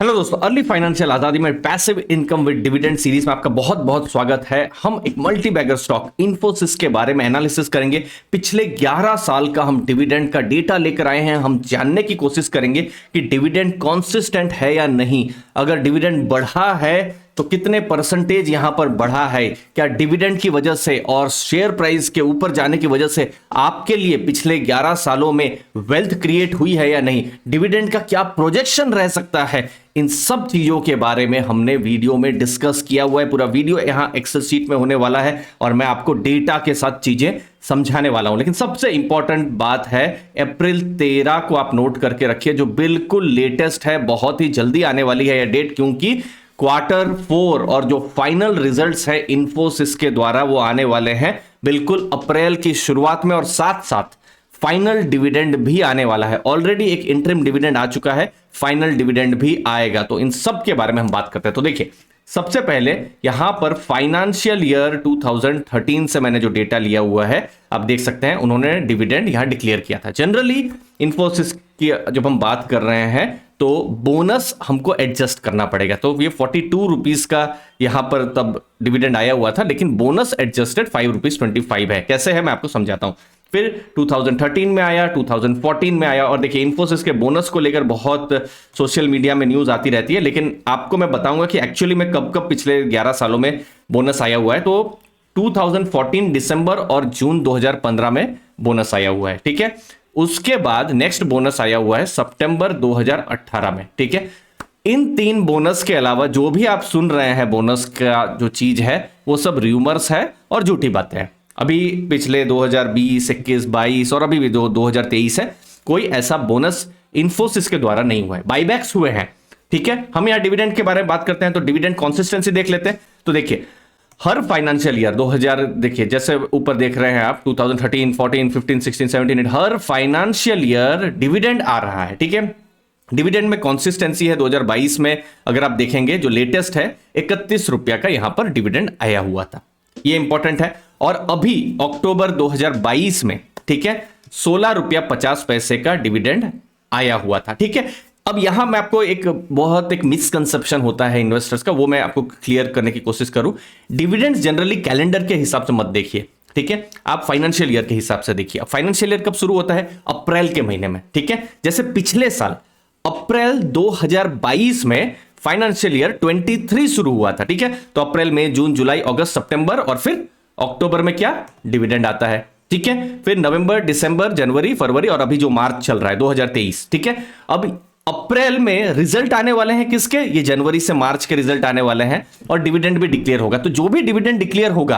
Hello दोस्तों, early financial आजादी में passive income with dividend series में आपका बहुत बहुत स्वागत है। हम एक मल्टी बैगर स्टॉक इन्फोसिस के बारे में एनालिसिस करेंगे। पिछले 11 साल का हम डिविडेंड का डेटा लेकर आए हैं। हम जानने की कोशिश करेंगे कि डिविडेंड कॉन्सिस्टेंट है या नहीं। अगर डिविडेंड बढ़ा है तो कितने परसेंटेज यहां पर बढ़ा है, क्या डिविडेंड की वजह से और शेयर प्राइस के ऊपर जाने की वजह से आपके लिए पिछले 11 सालों में वेल्थ क्रिएट हुई है या नहीं, डिविडेंड का क्या प्रोजेक्शन रह सकता है। इन सब चीजों के बारे में हमने वीडियो में डिस्कस किया हुआ है। पूरा वीडियो यहां एक्सेल शीट में होने वाला है और मैं आपको डेटा के साथ चीजें समझाने वाला हूं। लेकिन सबसे इंपॉर्टेंट बात है, अप्रैल 13 को आप नोट करके रखिए, जो बिल्कुल लेटेस्ट है, बहुत ही जल्दी आने वाली है यह डेट, क्योंकि Q4 और जो फाइनल रिजल्ट्स है इन्फोसिस के द्वारा वो आने वाले हैं बिल्कुल अप्रैल की शुरुआत में, और साथ साथ फाइनल डिविडेंड भी आने वाला है। ऑलरेडी एक इंटरिम डिविडेंड आ चुका है, फाइनल डिविडेंड भी आएगा। तो इन सब के बारे में हम बात करते हैं। तो देखिए, सबसे पहले यहां पर फाइनेंशियल ईयर 2013 से मैंने जो डेटा लिया हुआ है, आप देख सकते हैं उन्होंने डिविडेंड यहां डिक्लेयर किया था। जनरली इन्फोसिस की जब हम बात कर रहे हैं तो बोनस हमको एडजस्ट करना पड़ेगा। तो ये 42 रुपीज का यहां पर तब डिविडेंड आया हुआ था, लेकिन बोनस एडजस्टेड 5.25 है। कैसे है मैं आपको समझाता हूं। फिर 2013 में आया, 2014 में आया, और देखिए इन्फोसिस के बोनस को लेकर बहुत सोशल मीडिया में न्यूज आती रहती है, लेकिन आपको मैं बताऊंगा कि एक्चुअली में कब कब पिछले 11 सालों में बोनस आया हुआ है। तो 2014 दिसंबर और जून 2015 में बोनस आया हुआ है, ठीक है। उसके बाद नेक्स्ट बोनस आया हुआ है सितंबर 2018 में, ठीक है। इन 3 बोनस के अलावा जो भी आप सुन रहे हैं बोनस का जो चीज है वो सब रूमर्स है और झूठी बातें हैं। अभी पिछले 2020, 21, 22 और अभी भी 2023 है, कोई ऐसा बोनस इन्फोसिस के द्वारा नहीं हुआ है। बाईबैक्स हुए हैं, ठीक है। हम यहां डिविडेंड के बारे में बात करते हैं तो डिविडेंड कंसिस्टेंसी देख लेते हैं। तो देखिए, हर फाइनेंशियल ईयर 2000, देखिए जैसे ऊपर देख रहे हैं आप, 2013, 14, 15, 16, 17, हर फाइनेंशियल ईयर डिविडेंड आ रहा है, ठीक है। डिविडेंड में कंसिस्टेंसी है। 2022 में अगर आप देखेंगे जो लेटेस्ट है, 31 रुपया का यहां पर डिविडेंड आया हुआ था, ये इंपॉर्टेंट है। और अभी अक्टूबर 2022 में, ठीक है, 16 रुपया 50 पैसे का डिविडेंड आया हुआ था, ठीक है। अब यहां मैं आपको एक मिसकंसेप्शन होता है इन्वेस्टर्स का, वो मैं आपको क्लियर करने की कोशिश करूं। डिविडेंड्स जनरली कैलेंडर के हिसाब से मत देखिए, ठीक है, आप फाइनेंशियल ईयर के हिसाब से देखिए। फाइनेंशियल ईयर कब शुरू होता है? अप्रैल के महीने में, ठीक है। जैसे पिछले साल अप्रैल 2022 में फाइनेंशियल ईयर 23 शुरू हुआ था, ठीक है। तो अप्रैल, मई, जून, जुलाई, अगस्त, सितंबर और फिर अक्टूबर में क्या डिविडेंड आता है, ठीक है। फिर नवंबर, दिसंबर, जनवरी, फरवरी और अभी जो मार्च चल रहा है 2023, ठीक है। अब अप्रैल में रिजल्ट आने वाले हैं किसके? ये जनवरी से मार्च के रिजल्ट आने वाले हैं और डिविडेंड भी डिक्लेयर होगा। तो जो भी डिविडेंड डिक्लेयर होगा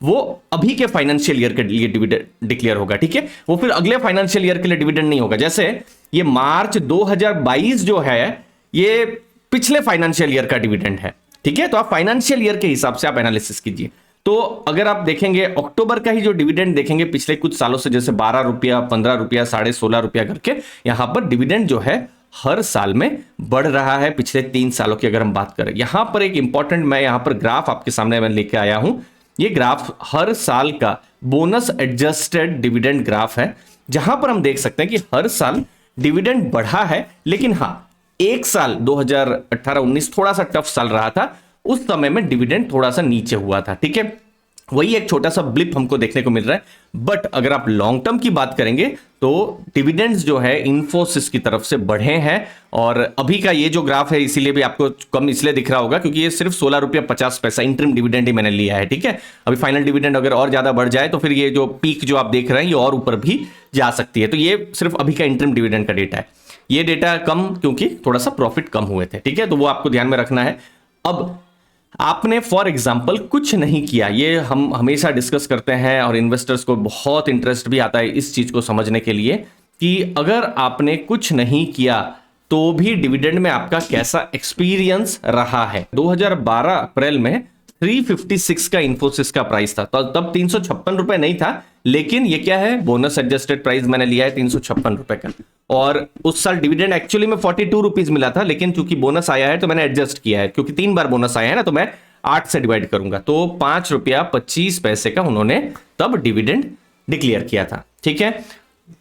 वो अभी के फाइनेंशियल ईयर के लिए डिविडेंड डिक्लेयर होगा, ठीक है। वो फिर अगले फाइनेंशियल ईयर के लिए डिविडेंड नहीं होगा। जैसे ये मार्च 2022 जो है, ये पिछले फाइनेंशियल ईयर का डिविडेंड है, ठीक है। तो आप फाइनेंशियल ईयर के हिसाब से आप एनालिसिस कीजिए। तो अगर आप देखेंगे अक्टूबर का ही जो डिविडेंड देखेंगे पिछले कुछ सालों से, जैसे 12 रुपया, 15 रुपया, 16.5 रुपया करके यहां पर डिविडेंड जो है हर साल में बढ़ रहा है। पिछले 3 सालों की अगर हम बात करें, यहां पर एक इंपॉर्टेंट, मैं यहां पर ग्राफ आपके सामने मैं लेके आया हूं। ये ग्राफ हर साल का बोनस एडजस्टेड डिविडेंड ग्राफ है, जहां पर हम देख सकते हैं कि हर साल डिविडेंड बढ़ा है। लेकिन हां, एक साल 2018-19 थोड़ा सा टफ साल रहा था, उस समय में डिविडेंड थोड़ा सा नीचे हुआ था, ठीक है। वही एक छोटा सा ब्लिप हमको देखने को मिल रहा है। बट अगर आप लॉन्ग टर्म की बात करेंगे तो डिविडेंड्स जो है इन्फोसिस की तरफ से बढ़े हैं। और अभी का ये जो ग्राफ है, इसीलिए भी आपको कम इसलिए दिख रहा होगा क्योंकि ये सिर्फ 16 रुपया 50 पैसा इंटरिम डिविडेंड ही मैंने लिया है, ठीक है। अभी फाइनल डिविडेंड अगर और ज्यादा बढ़ जाए तो फिर ये जो पीक जो आप देख रहे हैं ये और ऊपर भी जा सकती है। तो ये सिर्फ अभी का इंटरिम डिविडेंड का डेटा है। ये डेटा कम क्योंकि थोड़ा सा प्रॉफिट कम हुए थे, ठीक है। तो वो आपको ध्यान में रखना है। अब आपने फॉर एग्जाम्पल कुछ नहीं किया, ये हम हमेशा डिस्कस करते हैं और इन्वेस्टर्स को बहुत इंटरेस्ट भी आता है इस चीज को समझने के लिए कि अगर आपने कुछ नहीं किया तो भी डिविडेंड में आपका कैसा एक्सपीरियंस रहा है। 2012 अप्रैल में 356 का इन्फोसिस का प्राइस था, तो तब 356 रुपए नहीं था, लेकिन ये क्या है, बोनस एडजस्टेड प्राइस मैंने लिया है 356 रुपए का। और उस साल डिविडेंड एक्चुअली में 42 रुपीज मिला था, लेकिन चूंकि बोनस आया है तो मैंने एडजस्ट किया है, क्योंकि 3 बार बोनस आया है ना, तो मैं 8 से डिवाइड करूंगा, तो 5 रुपया 25 पैसे का उन्होंने तब डिविडेंड डिक्लेयर किया था, ठीक है।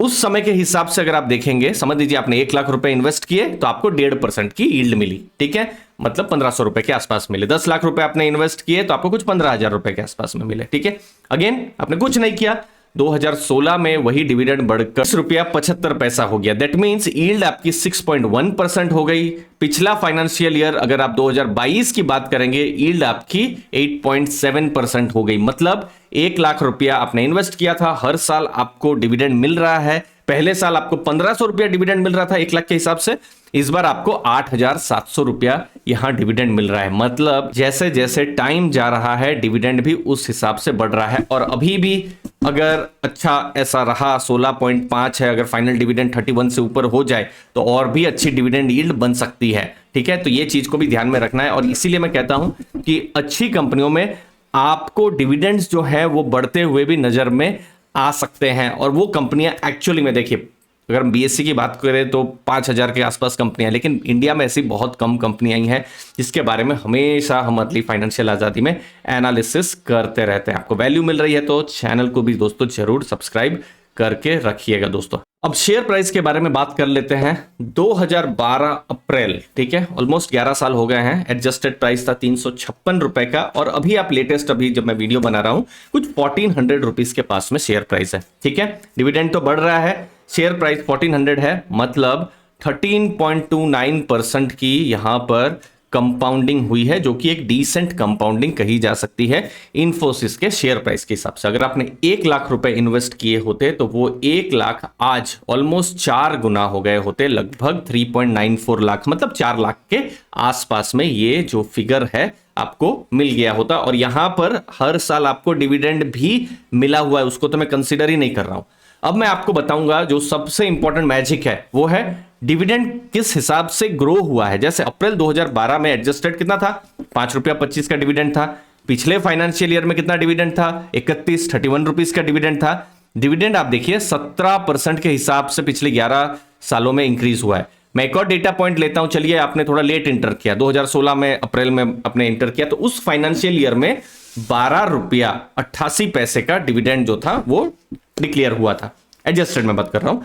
उस समय के हिसाब से अगर आप देखेंगे, समझ लीजिए आपने 1 लाख रुपए इन्वेस्ट किए तो आपको 1.5% की यील्ड मिली, ठीक है, मतलब 1500 रुपए के आसपास मिले। 10 लाख रुपए आपने इन्वेस्ट किए तो आपको कुछ 15,000 रुपए के आसपास में मिले, ठीक है। अगेन आपने कुछ नहीं किया, 2016 में वही डिविडेंड बढ़कर ₹75 हो गया। दैट मींस यील्ड आपकी 6.1% हो गई। पिछला फाइनेंशियल ईयर अगर आप 2022 की बात करेंगे, यील्ड आपकी 8.7% हो गई। मतलब 1 लाख रुपया आपने इन्वेस्ट किया था, हर साल आपको डिविडेंड मिल रहा है। पहले साल आपको 1500 रुपया डिविडेंड मिल रहा था 1 लाख के हिसाब से, इस बार आपको 8,700 रुपया यहां डिविडेंड मिल रहा है। मतलब जैसे जैसे टाइम जा रहा है डिविडेंड भी उस हिसाब से बढ़ रहा है। और अभी भी अगर अच्छा ऐसा रहा, 16.5 है, अगर फाइनल डिविडेंड 31 से ऊपर हो जाए तो और भी अच्छी डिविडेंड यील्ड बन सकती है, ठीक है। तो ये चीज को भी ध्यान में रखना है। और इसीलिए मैं कहता हूं कि अच्छी कंपनियों में आपको डिविडेंड्स जो है वो बढ़ते हुए भी नजर में आ सकते हैं। और वो कंपनियां एक्चुअली में, देखिए अगर हम बीएससी की बात करें तो 5,000 के आसपास कंपनियां, लेकिन इंडिया में ऐसी बहुत कम कंपनियां ही हैं जिसके बारे में हमेशा हम अर्ली फाइनेंशियल आजादी में एनालिसिस करते रहते हैं। आपको वैल्यू मिल रही है तो चैनल को भी दोस्तों जरूर सब्सक्राइब करके रखिएगा दोस्तों। अब शेयर प्राइस के बारे में बात कर लेते हैं। 2012 अप्रैल, ठीक है, ऑलमोस्ट 11 साल हो गए हैं। एडजस्टेड प्राइस था 356 रुपए का, और अभी आप लेटेस्ट, अभी जब मैं वीडियो बना रहा हूं, कुछ 1400 रुपीज के पास में शेयर प्राइस है, ठीक है। डिविडेंड तो बढ़ रहा है, शेयर प्राइस 1400 है, मतलब 13.29% की यहां पर कंपाउंडिंग हुई है, जो कि एक डिसेंट कंपाउंडिंग कही जा सकती है इन्फोसिस के शेयर प्राइस के हिसाब से। अगर आपने 1 लाख रुपए इन्वेस्ट किए होते तो वो 1 लाख आज ऑलमोस्ट 4 गुना हो गए होते, लगभग 3.94 लाख, मतलब 4 लाख के आसपास में ये जो फिगर है आपको मिल गया होता। और यहां पर हर साल आपको डिविडेंड भी मिला हुआ है, उसको तो मैं कंसीडर ही नहीं कर रहा हूं। अब मैं आपको बताऊंगा जो सबसे इंपॉर्टेंट मैजिक है, वो है डिविडेंड किस हिसाब से ग्रो हुआ है। जैसे अप्रैल 2012 में एडजस्टेड कितना था, ₹5.25 का डिविडेंड था। पिछले फाइनेंशियल ईयर में कितना डिविडेंड था, 31 रुपीस का डिविडेंड था। डिविडेंड आप देखिए 17% के हिसाब से पिछले 11 सालों में इंक्रीज हुआ है। मैं एक और डेटा पॉइंट लेता हूं, चलिए आपने थोड़ा लेट इंटर किया, 2016 में अप्रैल में आपने इंटर किया, तो उस फाइनेंशियल ईयर में ₹12.88 का डिविडेंड जो था वो डिक्लेयर हुआ था। एडजस्टेड में बात कर रहा हूं।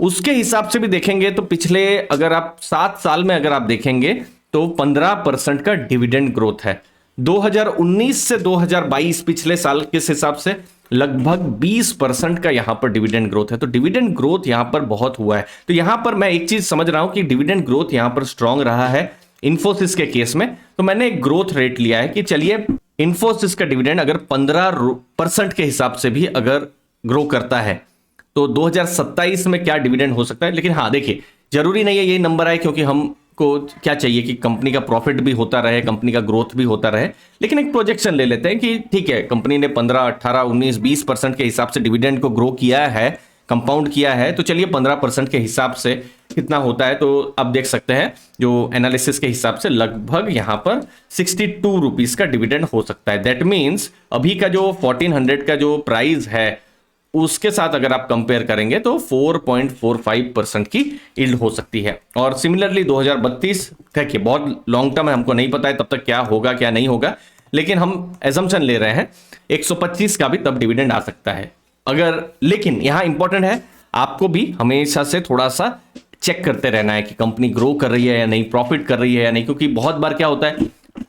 उसके हिसाब से भी देखेंगे तो पिछले अगर आप 7 साल में अगर आप देखेंगे तो 15% का डिविडेंड ग्रोथ है। 2019 से 2022 पिछले साल के हिसाब से लगभग 20% का यहां पर डिविडेंड ग्रोथ है। तो डिविडेंड ग्रोथ यहां पर बहुत हुआ है। तो यहां पर मैं एक चीज समझ रहा हूं कि डिविडेंड ग्रोथ यहां पर स्ट्रांग रहा है इन्फोसिस के केस में। तो मैंने एक ग्रोथ रेट लिया है कि चलिए इन्फोसिस का डिविडेंड अगर 15% के हिसाब से भी अगर ग्रो करता है तो 2027 में क्या डिविडेंड हो सकता है। लेकिन हाँ देखिए, जरूरी नहीं है यही नंबर आए, क्योंकि हमको क्या चाहिए कि कंपनी का प्रॉफिट भी होता रहे, कंपनी का ग्रोथ भी होता रहे। लेकिन एक प्रोजेक्शन ले लेते हैं कि ठीक है, कंपनी ने 15, 18, 19, 20% के हिसाब से डिविडेंड को ग्रो किया है, कंपाउंड किया है, तो चलिए 15% के हिसाब से कितना होता है। तो आप देख सकते हैं जो एनालिसिस के हिसाब से लगभग यहां पर 62 रुपीज का डिविडेंड हो सकता है। दैट मीन्स अभी का जो 1400 का जो प्राइस है उसके साथ अगर आप कंपेयर करेंगे तो 4.45% की यील्ड हो सकती है। और सिमिलरली 2032, देखिए बहुत लॉन्ग टर्म है, हमको नहीं पता है तब तक क्या होगा क्या नहीं होगा, लेकिन हम एजम्पशन ले रहे हैं 125 का भी तब डिविडेंड आ सकता है अगर। लेकिन यहां इंपॉर्टेंट है, आपको भी हमेशा से थोड़ा सा चेक करते रहना है कि कंपनी ग्रो कर रही है या नहीं, प्रॉफिट कर रही है या नहीं, क्योंकि बहुत बार क्या होता है,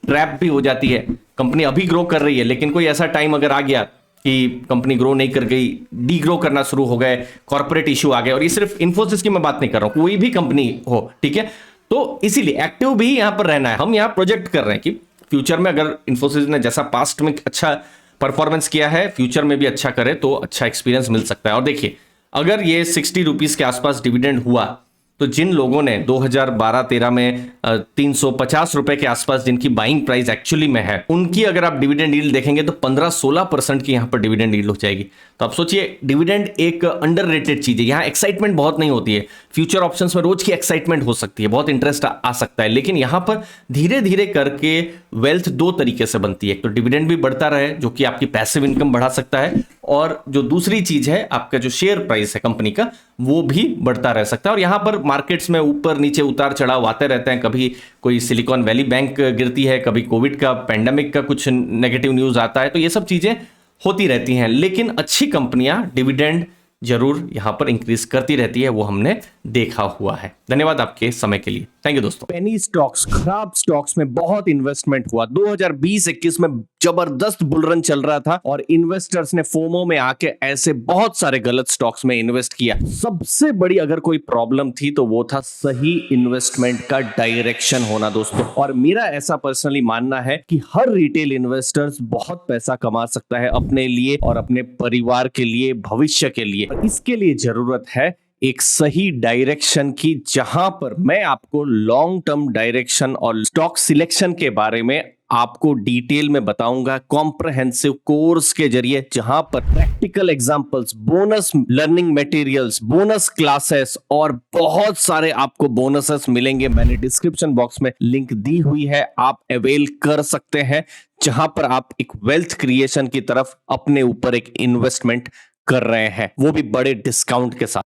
ट्रैप भी हो जाती है। कंपनी अभी ग्रो कर रही है लेकिन कोई ऐसा टाइम अगर आ गया कि कंपनी ग्रो नहीं कर गई, डी ग्रो करना शुरू हो गए, कॉर्पोरेट इश्यू आ गए, और ये सिर्फ इन्फोसिस की मैं बात नहीं कर रहा हूं, कोई भी कंपनी हो, ठीक है। तो इसीलिए एक्टिव भी यहां पर रहना है। हम यहां प्रोजेक्ट कर रहे हैं कि फ्यूचर में अगर इन्फोसिस ने जैसा पास्ट में अच्छा परफॉर्मेंस किया है, फ्यूचर में भी अच्छा करे तो अच्छा एक्सपीरियंस मिल सकता है। और देखिए अगर ये 60 रुपीज के आसपास डिविडेंड हुआ तो जिन लोगों ने 2012-13 में 350 रुपए के आसपास जिनकी बाइंग प्राइस एक्चुअली में है, उनकी अगर आप डिविडेंड यील्ड देखेंगे तो 15-16% की यहां पर डिविडेंड यील्ड हो जाएगी। तो आप सोचिए, डिविडेंड एक अंडररेटेड चीज है। यहां एक्साइटमेंट बहुत नहीं होती है, फ्यूचर ऑप्शंस में रोज की एक्साइटमेंट हो सकती है, बहुत इंटरेस्ट आ सकता है, लेकिन यहां पर धीरे धीरे करके वेल्थ दो तरीके से बनती है। तो डिविडेंड भी बढ़ता रहे जो कि आपकी पैसिव इनकम बढ़ा सकता है, और जो दूसरी चीज है आपका जो शेयर प्राइस है कंपनी का, वो भी बढ़ता रह सकता है। और यहां पर मार्केट्स में ऊपर नीचे उतार चढ़ाव आते रहते हैं, कभी कोई सिलिकॉन वैली बैंक गिरती है, कभी कोविड का पैंडेमिक का कुछ नेगेटिव न्यूज आता है, तो ये सब चीजें होती रहती हैं। लेकिन अच्छी कंपनियां डिविडेंड जरूर यहाँ पर इंक्रीज करती रहती है, वो हमने देखा हुआ है। धन्यवाद आपके समय के लिए, थैंक यू दोस्तों। पेनी स्टॉक्स, खराब स्टॉक्स में बहुत इन्वेस्टमेंट हुआ। 2020-21 में जबरदस्त बुलरन चल रहा था और इन्वेस्टर्स ने फोमो में आके ऐसे बहुत सारे गलत स्टॉक्स में इन्वेस्ट किया। सबसे बड़ी अगर कोई प्रॉब्लम थी तो वो था सही इन्वेस्टमेंट का डायरेक्शन होना दोस्तों। और मेरा ऐसा पर्सनली मानना है कि हर रिटेल इन्वेस्टर्स बहुत पैसा कमा सकता है अपने लिए और अपने परिवार के लिए, भविष्य के लिए। इसके लिए जरूरत है एक सही डायरेक्शन की, जहां पर मैं आपको लॉन्ग टर्म डायरेक्शन और स्टॉक सिलेक्शन के बारे में आपको डिटेल में बताऊंगा, कॉम्प्रहेंसिव कोर्स के जरिए, जहां पर practical examples, bonus learning materials, bonus classes और बहुत सारे आपको बोनसेस मिलेंगे। मैंने डिस्क्रिप्शन बॉक्स में लिंक दी हुई है, आप अवेल कर सकते हैं, जहां पर आप एक वेल्थ क्रिएशन की तरफ अपने ऊपर एक इन्वेस्टमेंट कर रहे हैं, वो भी बड़े डिस्काउंट के साथ।